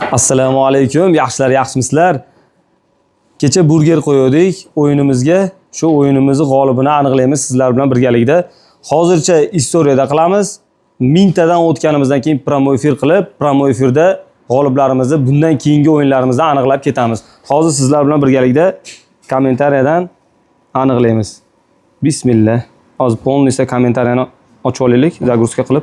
Assalomu alaykum, yaxshilar, yaxshimisizlar? Kecha burger qo'ydik o'yinimizga. Shu o'yinimizni g'olibini aniqlaymiz sizlar bilan birgalikda. Hozircha istoriyada qilamiz. 1000 tadan o'tganimizdan keyin promo efir qilib, promo efirda g'oliblarimizni bundan keyingi o'yinlarimizda aniqlab ketamiz. Hozir sizlar bilan birgalikda kommentariyadan aniqlaymiz. Bismillah. Hozir polniysa kommentariyani ochib olaylik, zagruska qilib.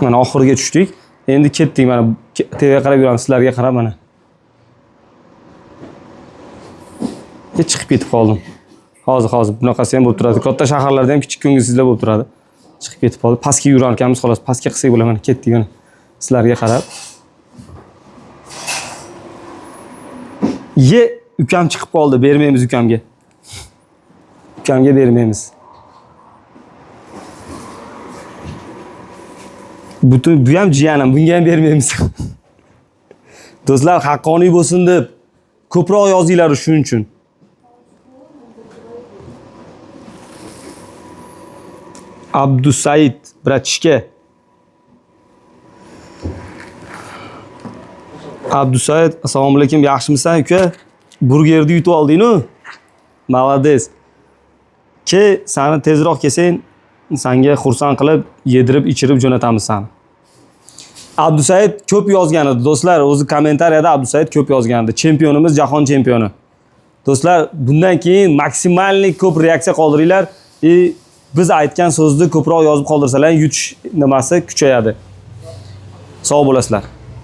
Mana oxiriga tushdik. Endi ketdik mana TVga qarab yuramiz, sizlarga qarab mana. Chiqib ketib qoldim. Hozir bunaqasi ham bo'lib turadi. Katta shaharlarda ham kichik ko'ngilsizlar bo'lib turadi. Chiqib ketib qoldi. Pastga yurar ekanmiz, xolos. Pastga qilsak bo'laman. Ketdik mana. Sizlarga qarab. Ukam chiqib qoldi. Bermaymiz ukamga. Ukamga bermaymiz. Bu ham jiyanim, bunga ham bermaymiz. Do'stlar, haqqoniy bo'lsin deb ko'proq yozinglar shuning uchun. Abdusaid, bratishka. Abdusaid, assalomu alaykum, yaxshimisan uka? Burgerni yutib olding-ku? Молодец. Seni tezroq kelsang, senga xursand qilib, yedirib, ichirib jo'natamiz seni. Abdusaid ko'p yozgan edi, do'stlar, o'zi kommentariyada Abdusaid ko'p yozgan edi. Chempionimiz, jahon chempioni. Do'stlar, bundan keyin maksimallik ko'p reaksiya qoldiringlar. Biz aytgan so'zni ko'proq yozib qoldirsalar, yutish nimasi kuchayadi. Sog' bo'lasizlar.